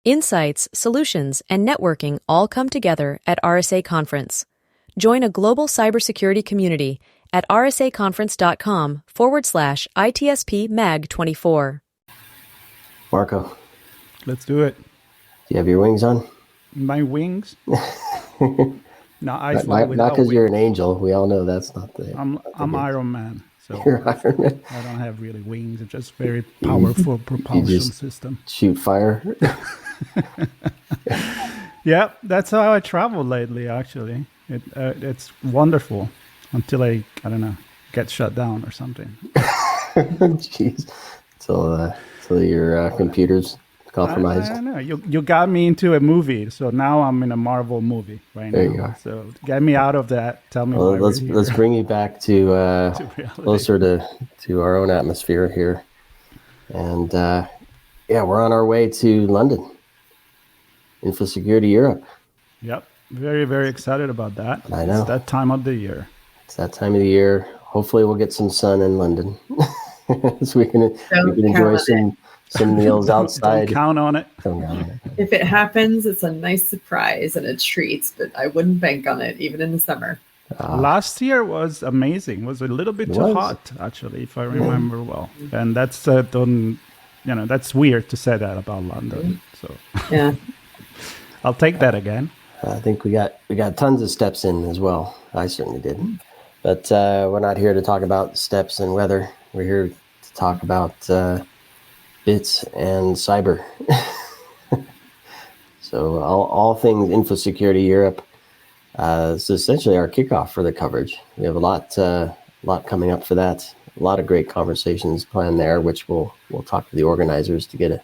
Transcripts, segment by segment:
Insights, solutions, and networking all come together at RSA Conference. Join a global cybersecurity community at rsaconference.com/ITSP-MAG24. Marco. Let's do it. Do you have your wings on? My wings? No, I fly not without because you're wings. an angel. We all know that's not the. I'm Iron Man. So You're Iron Man. I don't have really wings. It's just very powerful propulsion system. Shoot fire. Yeah, that's how I travel lately. Actually, it's wonderful until I don't know, get shut down or something. Jeez, till your computer's compromised. I don't know. You got me into a movie, so now I'm in a Marvel movie right There now. you are. So get me out of that. Tell me Well, why we're here. let's bring you back to reality. closer to our own atmosphere here, and we're on our way to London. Infosecurity Europe. Yep, very very excited about that. I know. It's that time of the year. It's that time of the year. Hopefully, we'll get some sun in London, so we can enjoy some meals outside. Don't count on it. If it happens, it's a nice surprise and a treat, but I wouldn't bank on it, even in the summer. Last year was amazing. It was a little bit too hot, actually, if I remember well. And that's that's weird to say that about London. So yeah, I'll take that again. I think we got tons of steps in as well. I certainly did. But we're not here to talk about steps and weather. We're here to talk about bits and cyber. So all things Infosecurity Europe. It's essentially our kickoff for the coverage. We have a lot coming up for that. A lot of great conversations planned there, which we'll talk to the organizers to get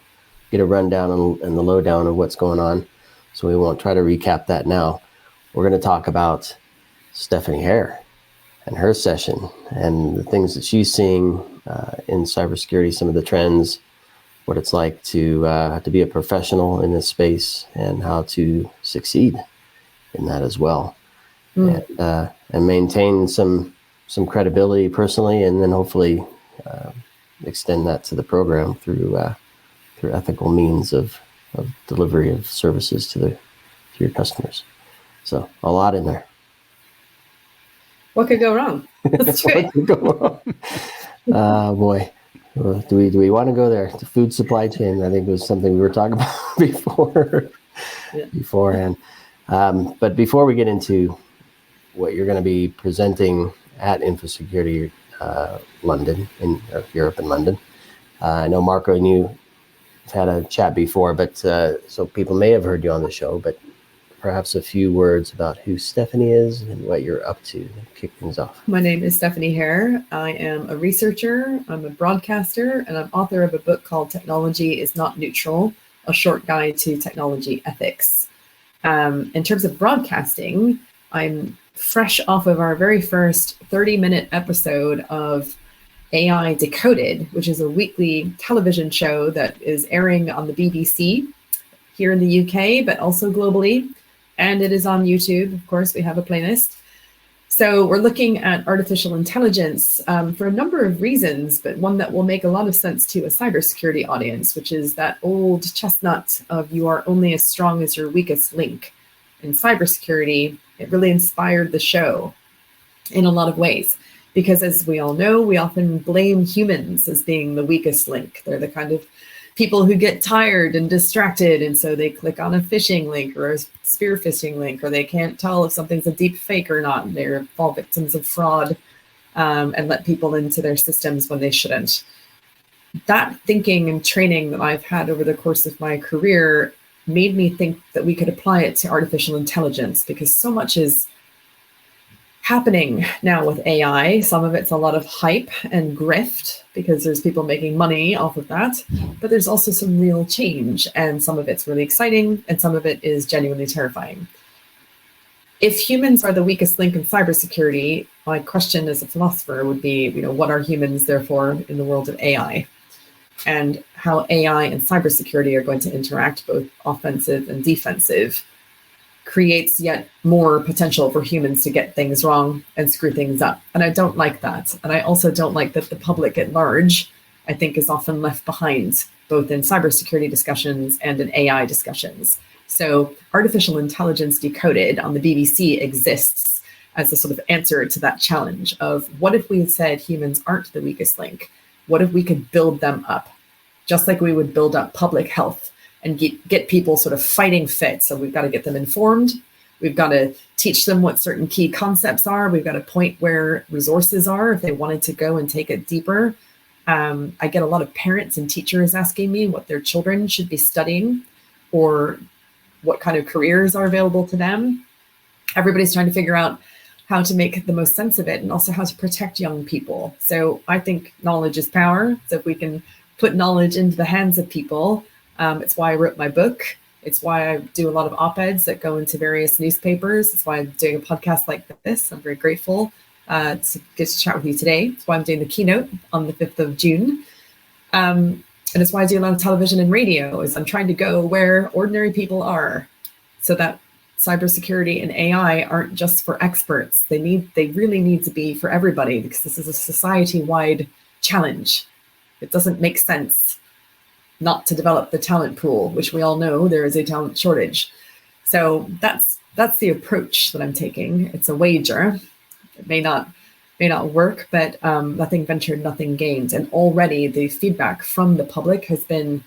a rundown and the lowdown of what's going on. So we won't try to recap that now. We're going to talk about Stephanie Hare and her session and the things that she's seeing in cybersecurity, some of the trends, what it's like to be a professional in this space, and how to succeed in that as well, and maintain some credibility personally, and then hopefully extend that to the program through ethical means of delivery of services to your customers. So a lot in there. What could go wrong? That's What great. could go wrong? Boy. Do we want to go there? The food supply chain, I think, was something we were talking about beforehand. But before we get into what you're going to be presenting at Infosecurity London, in Europe and London, I know Marco and you have had a chat before, but so people may have heard you on the show, but perhaps a few words about who Stephanie is and what you're up to kick things off. My name is Stephanie Hare. I am a researcher, I'm a broadcaster, and I'm author of a book called Technology is Not Neutral, a short guide to technology ethics. In terms of broadcasting, I'm fresh off of our very first 30-minute episode of AI Decoded, which is a weekly television show that is airing on the BBC here in the UK, but also globally. And it is on YouTube. Of course, we have a playlist. So we're looking at artificial intelligence for a number of reasons, but one that will make a lot of sense to a cybersecurity audience, which is that old chestnut of you are only as strong as your weakest link. In cybersecurity, it really inspired the show in a lot of ways, because as we all know, we often blame humans as being the weakest link. They're the kind of people who get tired and distracted, and so they click on a phishing link or a spear phishing link, or they can't tell if something's a deep fake or not. They fall victims of fraud and let people into their systems when they shouldn't. That thinking and training that I've had over the course of my career made me think that we could apply it to artificial intelligence, because so much is happening now with AI. Some of it's a lot of hype and grift because there's people making money off of that, but there's also some real change, and some of it's really exciting and some of it is genuinely terrifying. If humans are the weakest link in cybersecurity, my question as a philosopher would be, what are humans therefore in the world of AI, and how AI and cybersecurity are going to interact, both offensive and defensive, creates yet more potential for humans to get things wrong and screw things up. And I don't like that. And I also don't like that the public at large, I think, is often left behind both in cybersecurity discussions and in AI discussions. So Artificial Intelligence Decoded on the BBC exists as a sort of answer to that challenge of what if we said humans aren't the weakest link? What if we could build them up, just like we would build up public health and get people sort of fighting fit? So we've got to get them informed. We've got to teach them what certain key concepts are. We've got to point where resources are if they wanted to go and take it deeper. I get a lot of parents and teachers asking me what their children should be studying or what kind of careers are available to them. Everybody's trying to figure out how to make the most sense of it and also how to protect young people. So I think knowledge is power. So if we can put knowledge into the hands of people, it's why I wrote my book. It's why I do a lot of op-eds that go into various newspapers. It's why I'm doing a podcast like this. I'm very grateful to get to chat with you today. It's why I'm doing the Keynote on the 5th of June. And it's why I do a lot of television and radio, is I'm trying to go where ordinary people are so that cybersecurity and AI aren't just for experts. They really need to be for everybody, because this is a society-wide challenge. It doesn't make sense not to develop the talent pool, which we all know there is a talent shortage. So that's the approach that I'm taking. It's a wager. It may not work, but nothing ventured, nothing gained. And already the feedback from the public has been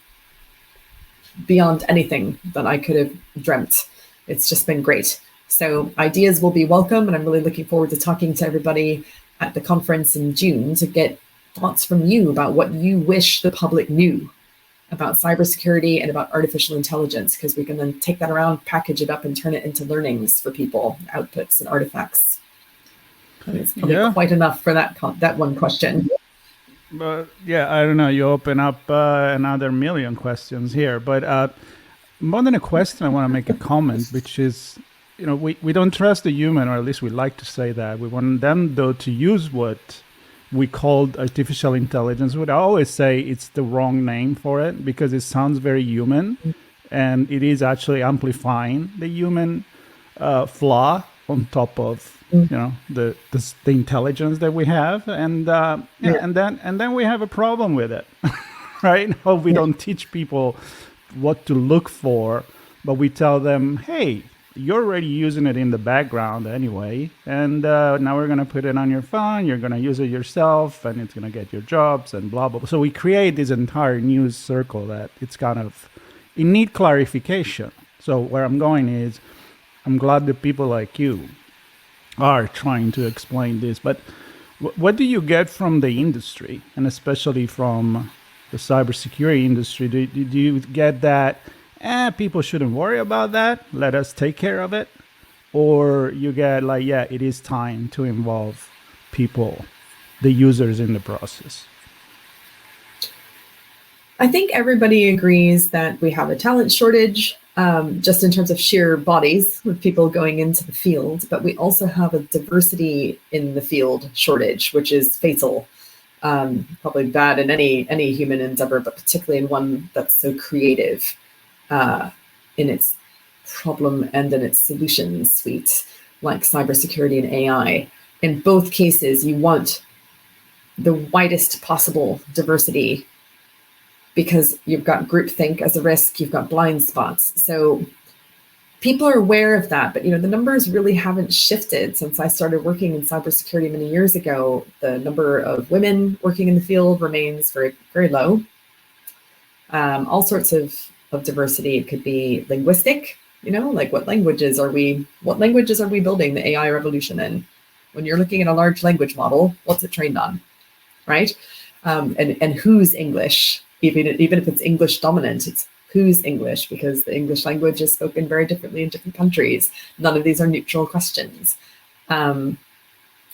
beyond anything that I could have dreamt. It's just been great. So ideas will be welcome, and I'm really looking forward to talking to everybody at the conference in June to get thoughts from you about what you wish the public knew about cybersecurity and about artificial intelligence, because we can then take that around, package it up, and turn it into learnings for people, outputs and artifacts. And it's probably quite enough for that one question. But yeah, I don't know. You open up another million questions here, but more than a question, I want to make a comment, which is, we don't trust the human, or at least we like to say that. We want them, though, to use what we called artificial intelligence. What I always say, it's the wrong name for it because it sounds very human, and it is actually amplifying the human flaw on top of the intelligence that we have, and then we have a problem with it, right? How we don't teach people what to look for, but we tell them, hey, you're already using it in the background anyway, and now we're going to put it on your phone, you're going to use it yourself, and it's going to get your jobs and blah, blah, blah. So we create this entire news circle that it need clarification. So where I'm going is, I'm glad that people like you are trying to explain this, but what do you get from the industry, and especially from the cybersecurity industry? Do you get that people shouldn't worry about that, let us take care of it? Or you get like, yeah, it is time to involve people, the users, in the process? I think everybody agrees that we have a talent shortage, just in terms of sheer bodies with people going into the field, but we also have a diversity in the field shortage, which is fatal. Probably bad in any human endeavor, but particularly in one that's so creative in its problem and in its solution suite, like cybersecurity and AI. In both cases, you want the widest possible diversity because you've got groupthink as a risk, you've got blind spots. So people are aware of that, but the numbers really haven't shifted since I started working in cybersecurity many years ago. The number of women working in the field remains very, very low. All sorts of diversity. It could be linguistic, like what languages are we building the AI revolution in? When you're looking at a large language model, what's it trained on, right? And whose English? Even if it's English dominant, it's whose English, because the English language is spoken very differently in different countries. None of these are neutral questions. And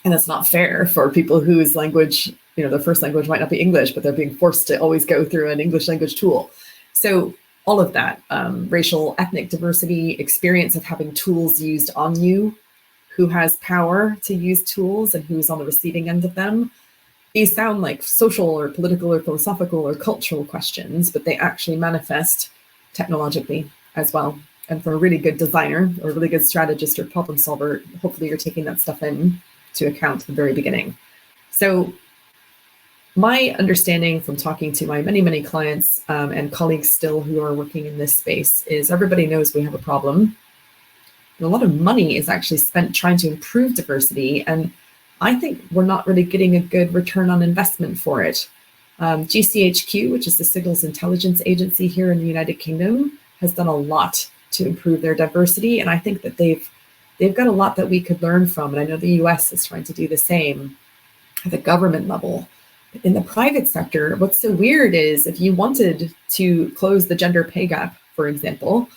it's not fair for people whose language, their first language might not be English, but they're being forced to always go through an English language tool. So all of that, racial, ethnic diversity, experience of having tools used on you, who has power to use tools and who's on the receiving end of them. These sound like social or political or philosophical or cultural questions, but they actually manifest technologically as well. And for a really good designer or a really good strategist or problem solver, hopefully you're taking that stuff in to account at the very beginning. So my understanding from talking to my many clients and colleagues still who are working in this space is everybody knows we have a problem. And a lot of money is actually spent trying to improve diversity, and I think we're not really getting a good return on investment for it. GCHQ, which is the Signals Intelligence Agency here in the United Kingdom, has done a lot to improve their diversity, and I think that they've got a lot that we could learn from, and I know the US is trying to do the same at the government level. In the private sector, what's so weird is if you wanted to close the gender pay gap, for example,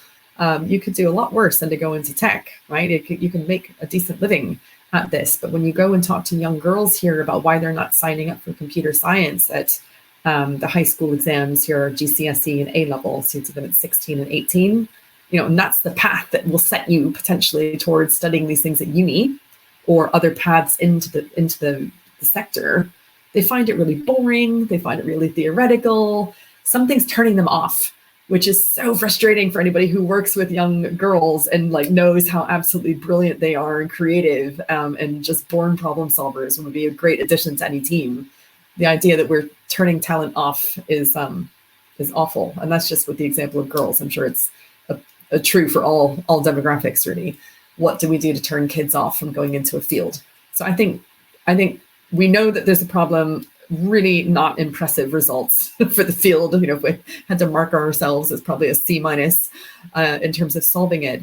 you could do a lot worse than to go into tech, right? You can make a decent living at this, but when you go and talk to young girls here about why they're not signing up for computer science at the high school exams here, GCSE and A level, so to them at 16 and 18, and that's the path that will set you potentially towards studying these things at uni or other paths into the sector. They find it really boring. They find it really theoretical. Something's turning them off, which is so frustrating for anybody who works with young girls and knows how absolutely brilliant they are and creative and just born problem solvers and would be a great addition to any team. The idea that we're turning talent off is awful. And that's just with the example of girls. I'm sure it's a true for all demographics, really. What do we do to turn kids off from going into a field? So I think we know that there's a problem. Really not impressive results for the field. If we had to mark ourselves as probably a C- in terms of solving it.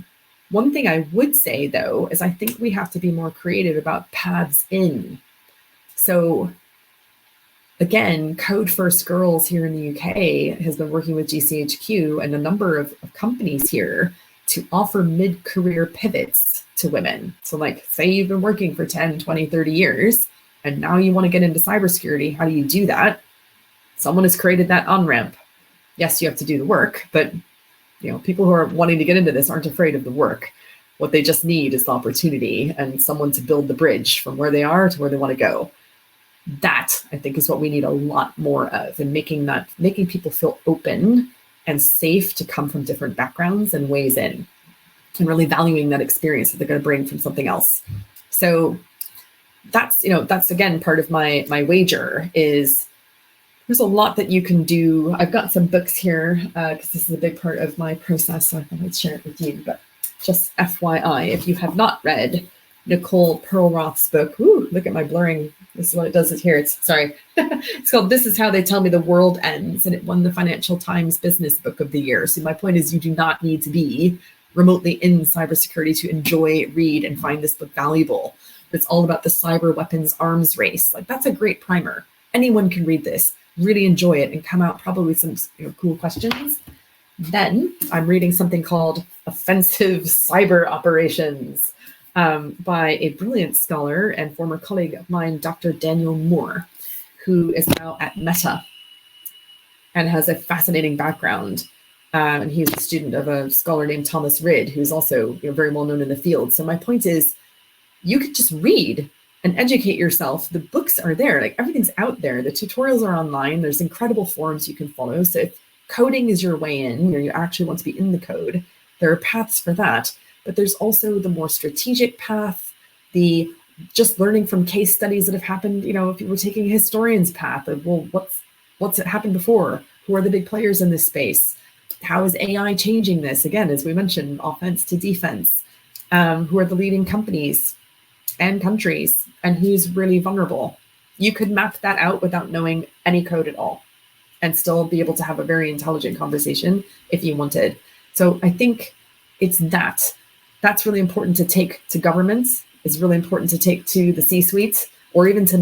One thing I would say though, is I think we have to be more creative about paths in. So again, Code First Girls here in the UK has been working with GCHQ and a number of companies here to offer mid-career pivots to women. So say you've been working for 10, 20, 30 years, and now you want to get into cybersecurity. How do you do that? Someone has created that on-ramp. Yes, you have to do the work, but people who are wanting to get into this aren't afraid of the work. What they just need is the opportunity and someone to build the bridge from where they are to where they want to go. That, I think, is what we need a lot more of, and making people feel open and safe to come from different backgrounds and ways in, and really valuing that experience that they're going to bring from something else. So that's again part of my wager is there's a lot that you can do. I've got some books here because this is a big part of my process, so I thought I'd share it with you. But just FYI, if you have not read Nicole Perlroth's book, ooh, look at my blurring. This is what it does here. It's called This Is How They Tell Me the World Ends, and it won the Financial Times Business Book of the Year. So my point is, you do not need to be remotely in cybersecurity to enjoy, read, and find this book valuable. It's all about the cyber weapons arms race. That's a great primer. Anyone can read this, really enjoy it, and come out probably with some cool questions. Then I'm reading something called Offensive Cyber Operations by a brilliant scholar and former colleague of mine, Dr. Daniel Moore, who is now at Meta and has a fascinating background. And he's a student of a scholar named Thomas Rid, who's also very well known in the field. So my point is, you could just read and educate yourself. The books are there, everything's out there. The tutorials are online. There's incredible forums you can follow. So if coding is your way in, you actually want to be in the code, there are paths for that. But there's also the more strategic path, the just learning from case studies that have happened. If you were taking a historian's path of, well, what's happened before? Who are the big players in this space? How is AI changing this? Again, as we mentioned, offense to defense. Who are the leading companies and countries, and who's really vulnerable? You could map that out without knowing any code at all and still be able to have a very intelligent conversation if you wanted. So I think it's that's really important to take to governments. It's really important to take to the C-suite or even to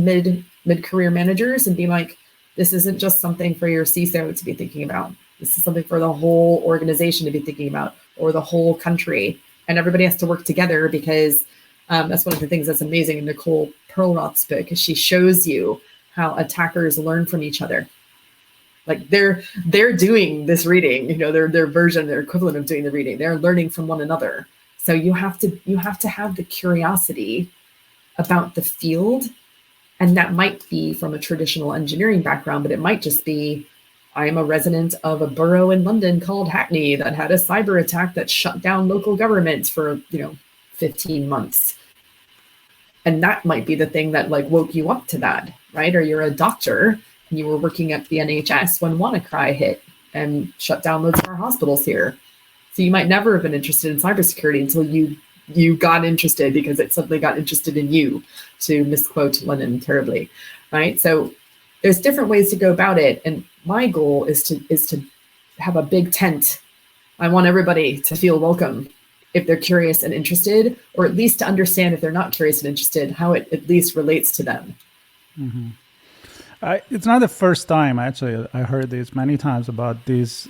mid-career managers and be like, this isn't just something for your CISO to be thinking about. This is something for the whole organization to be thinking about, or the whole country. And everybody has to work together, because that's one of the things that's amazing in Nicole Perlroth's book, is she shows you how attackers learn from each other. They're doing this reading, their version, their equivalent of doing the reading. They're learning from one another. So you have to have the curiosity about the field. And that might be from a traditional engineering background, but it might just be, I am a resident of a borough in London called Hackney that had a cyber attack that shut down local governments for 15 months. And that might be the thing that woke you up to that, right? Or you're a doctor You were working at the NHS when WannaCry hit and shut down loads of our hospitals here. So you might never have been interested in cybersecurity until you got interested because it suddenly got interested in you, to misquote Lenin terribly, right? So there's different ways to go about it. And my goal is to have a big tent. I want everybody to feel welcome if they're curious and interested, or at least to understand if they're not curious and interested, how it at least relates to them. Mm-hmm. It's not the first time, actually. I heard this many times about this,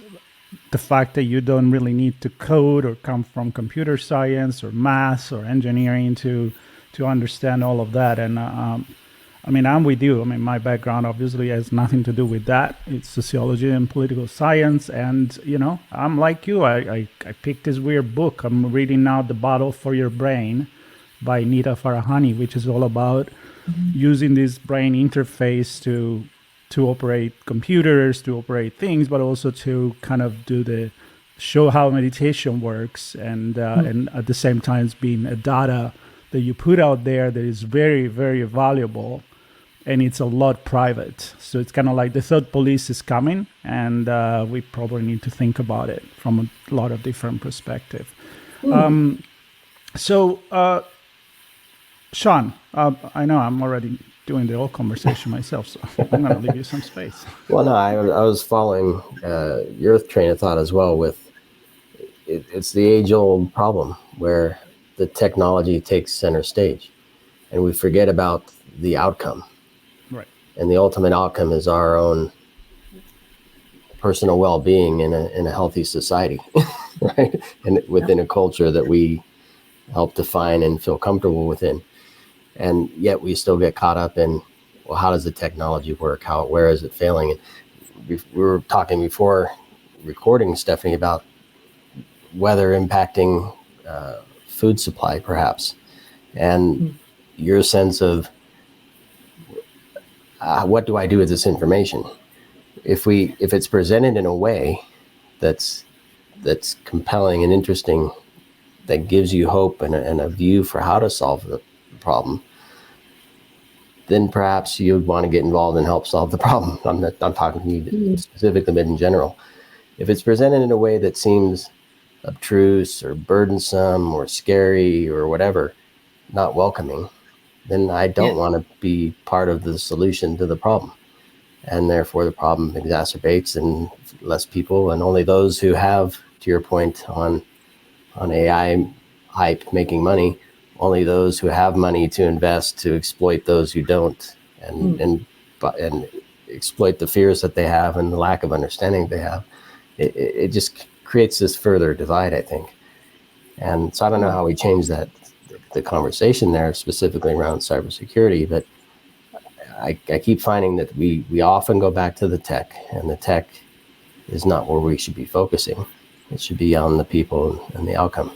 the fact that you don't really need to code or come from computer science or math or engineering to understand all of that. And I mean, I'm with you. I mean, my background obviously has nothing to do with that. It's sociology and political science. And, you know, I'm like you. I picked this weird book. I'm reading now The Battle for Your Brain by Nita Farahani, which is all about using this brain interface to operate computers, to operate things, but also to kind of show how meditation works, and at the same time being a data that you put out there that is very, very valuable, and it's a lot private. So it's kind of like the third police is coming, and we probably need to think about it from a lot of different perspectives. Sean, I know I'm already doing the whole conversation myself, so I'm going to leave you some space. Well, no, I was following your train of thought as well. With it's the age-old problem where the technology takes center stage, and we forget about the outcome. Right. And the ultimate outcome is our own personal well-being in a healthy society, right? And within a culture that we help define and feel comfortable within. And yet we still get caught up in, well, how does the technology work? Where is it failing? And we were talking before recording, Stephanie, about weather impacting food supply, perhaps, and your sense of what do I do with this information? If it's presented in a way that's compelling and interesting, that gives you hope and a view for how to solve the problem, then perhaps you'd want to get involved and help solve the problem. I'm talking to you specifically, but in general. If it's presented in a way that seems obtruse or burdensome or scary or whatever, not welcoming, then I don't want to be part of the solution to the problem. And therefore the problem exacerbates, and less people, and only those who have, to your point on AI hype making money, only those who have money to invest to exploit those who don't, and exploit the fears that they have and the lack of understanding they have. It just creates this further divide, I think. And so I don't know how we change that, the conversation there specifically around cybersecurity, but I keep finding that we often go back to the tech, and the tech is not where we should be focusing. It should be on the people and the outcome.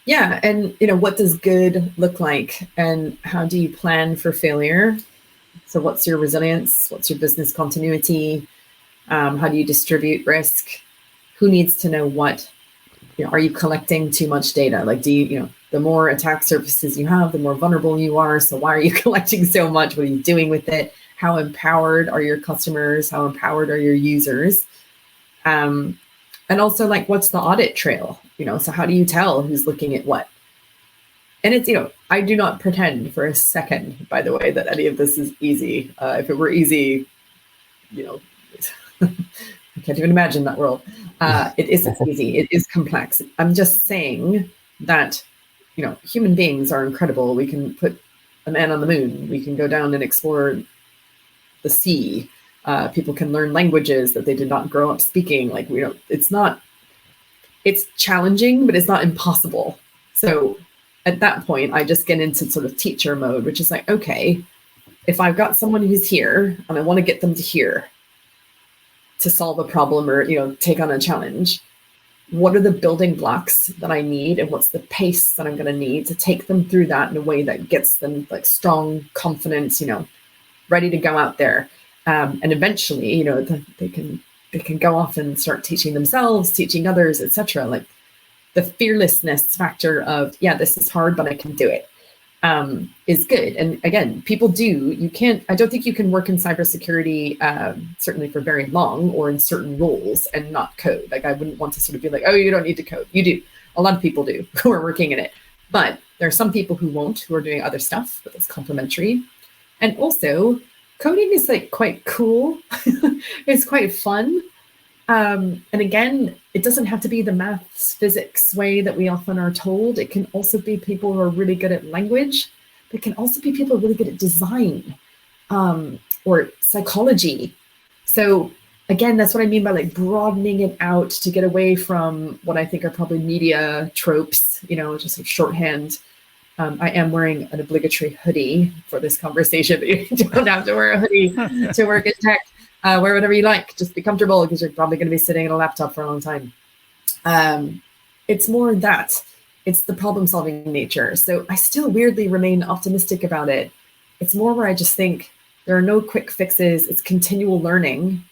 Yeah, and what does good look like, and how do you plan for failure? So what's your resilience? What's your business continuity? How do you distribute risk? Who needs to know what? Are you collecting too much data? Like, do you, the more attack surfaces you have, the more vulnerable you are. So why are you collecting so much? What are you doing with it? How empowered are your customers? How empowered are your users? And also, like, what's the audit trail? So how do you tell who's looking at what? And it's, I do not pretend for a second, by the way, that any of this is easy. If it were easy, I can't even imagine that world. It isn't easy. It is complex. I'm just saying that, human beings are incredible. We can put a man on the moon. We can go down and explore the sea. People can learn languages that they did not grow up speaking. Like, it's challenging, but it's not impossible. So at that point, I just get into sort of teacher mode, which is like, okay, if I've got someone who's here and I want to get them to here to solve a problem or, take on a challenge, what are the building blocks that I need, and what's the pace that I'm going to need to take them through that in a way that gets them like strong confidence, ready to go out there. And eventually, they can go off and start teaching themselves, teaching others, etc. Like the fearlessness factor of, this is hard, but I can do it. is good. And again, people do, I don't think you can work in cybersecurity, certainly for very long or in certain roles and not code. Like I wouldn't want to sort of be like, oh, you don't need to code. You do. A lot of people do who are working in it. But there are some people who won't, who are doing other stuff, but it's complementary. And also coding is like quite cool. It's quite fun. And again, it doesn't have to be the maths, physics way that we often are told. It can also be people who are really good at language. It can also be people really good at design or psychology. So again, that's what I mean by like broadening it out to get away from what I think are probably media tropes, just sort of shorthand. I am wearing an obligatory hoodie for this conversation, but you don't have to wear a hoodie to work in tech. Wear whatever you like, just be comfortable because you're probably going to be sitting at a laptop for a long time. It's more that it's the problem solving nature. So I still weirdly remain optimistic about it. It's more where I just think there are no quick fixes. It's continual learning.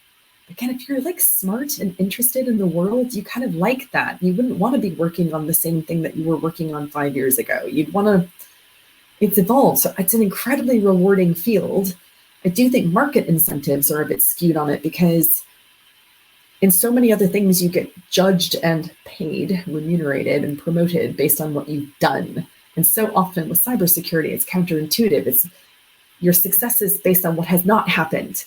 Again, if you're like smart and interested in the world, you kind of like that. You wouldn't want to be working on the same thing that you were working on 5 years ago. You'd want to, it's evolved. So it's an incredibly rewarding field. I do think market incentives are a bit skewed on it because in so many other things, you get judged and paid, remunerated and promoted based on what you've done. And so often with cybersecurity, it's counterintuitive. It's your success is based on what has not happened.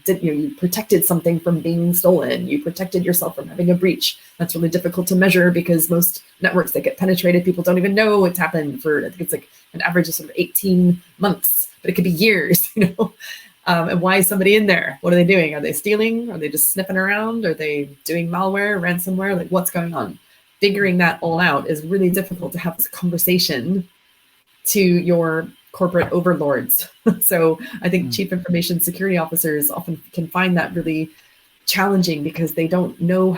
You protected something from being stolen. You protected yourself from having a breach. That's really difficult to measure because most networks that get penetrated, people don't even know what's happened for, I think it's like an average of sort of 18 months, but it could be years, and why is somebody in there? What are they doing? Are they stealing? Are they just sniffing around? Are they doing malware, ransomware? Like what's going on? Figuring that all out is really difficult to have this conversation to your corporate overlords. So I think chief information security officers often can find that really challenging because they don't know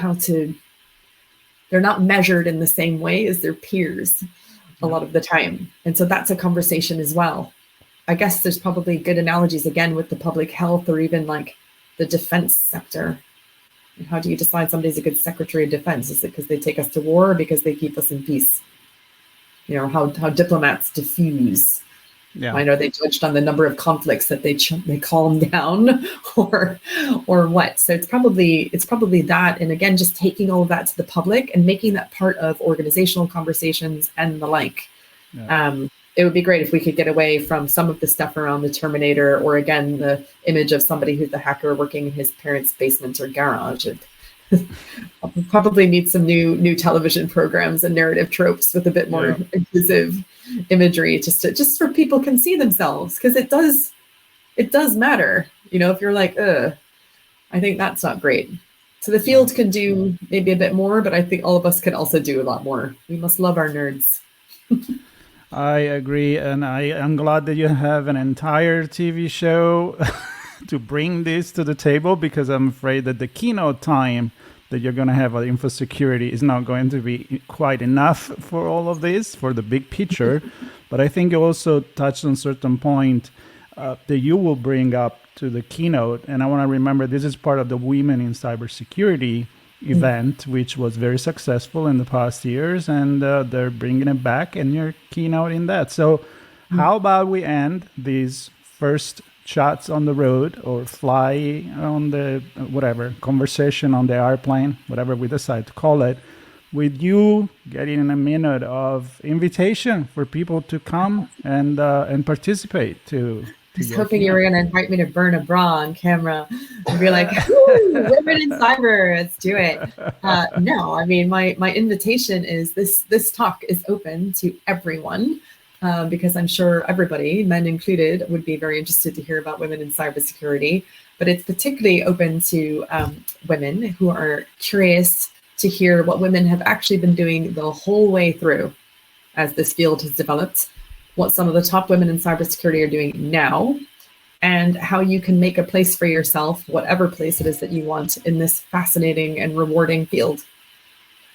they're not measured in the same way as their peers a lot of the time. And so that's a conversation as well. I guess there's probably good analogies again with the public health or even like the defense sector. How do you decide somebody's a good Secretary of Defense? Is it because they take us to war or because they keep us in peace? How diplomats diffuse. Yeah. I know they judged on the number of conflicts that they calm down or what. So it's probably that. And again, just taking all of that to the public and making that part of organizational conversations and the like. Yeah. It would be great if we could get away from some of the stuff around the Terminator or again, the image of somebody who's the hacker working in his parents' basement or garage. Probably need some new television programs and narrative tropes with a bit more inclusive imagery, just for people can see themselves because it does matter. If you're like, I think that's not great. So the field can do maybe a bit more, but I think all of us can also do a lot more. We must love our nerds. I agree, and I am glad that you have an entire TV show to bring this to the table because I'm afraid that the keynote time that you're going to have at Infosecurity is not going to be quite enough for all of this, for the big picture. But I think you also touched on a certain point that you will bring up to the keynote. And I want to remember this is part of the Women in Cybersecurity event, which was very successful in the past years. And they're bringing it back and your keynote in that. So how about we end these first shots on the road or fly on the conversation on the airplane, whatever we decide to call it, with you getting a minute of invitation for people to come and participate to I was hoping you were going to invite me to burn a bra on camera and be like, women in cyber, let's do it. No, I mean, my invitation is this talk is open to everyone. Because I'm sure everybody, men included, would be very interested to hear about women in cybersecurity. But it's particularly open to women who are curious to hear what women have actually been doing the whole way through as this field has developed, what some of the top women in cybersecurity are doing now, and how you can make a place for yourself, whatever place it is that you want in this fascinating and rewarding field.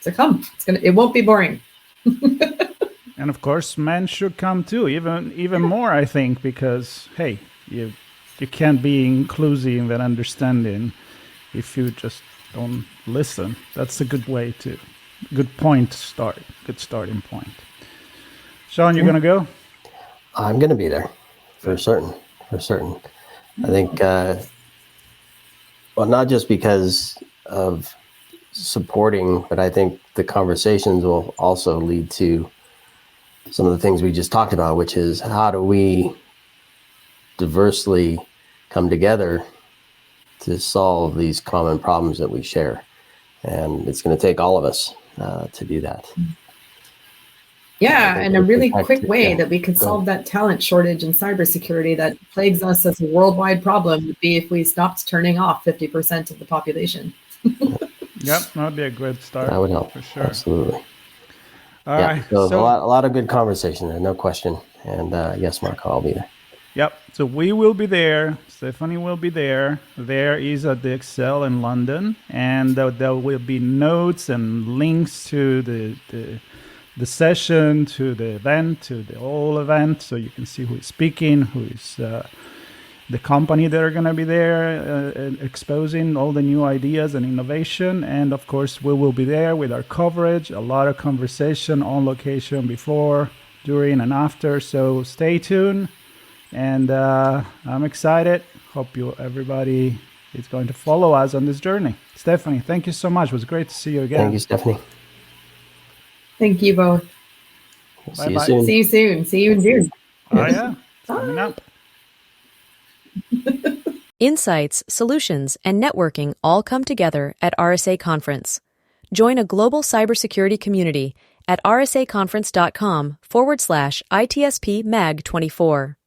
So come, it won't be boring. And of course, men should come too, even more, I think, because, hey, you can't be inclusive and understanding if you just don't listen. That's a good point to start, good starting point. Sean, you're going to go? I'm going to be there for certain. For certain. I think, well, not just because of supporting, but I think the conversations will also lead to some of the things we just talked about, which is how do we diversely come together to solve these common problems that we share. And it's going to take all of us to do that. Yeah, and a really quick way that we could solve that talent shortage in cybersecurity that plagues us as a worldwide problem would be if we stopped turning off 50% of the population. Yep, that would be a great start. That would help. For sure. Absolutely. All right. So a lot of good conversation there, no question. And yes, Marco, I'll be there. Yep. So we will be there. Stephanie will be there. There is at the Excel in London, and there will be notes and links to the session, to the event, to the whole event, so you can see who is speaking, who is the company that are going to be there exposing all the new ideas and innovation. And of course, we will be there with our coverage, a lot of conversation on location before, during, and after. So stay tuned. And I'm excited. Hope everybody is going to follow us on this journey. Stephanie, thank you so much. It was great to see you again. Thank you, Stephanie. Thank you both. See you soon. See you soon. See you in June. Oh, yeah. It's coming up. Insights, solutions, and networking all come together at RSA Conference. Join a global cybersecurity community at rsaconference.com/ITSP Mag 24.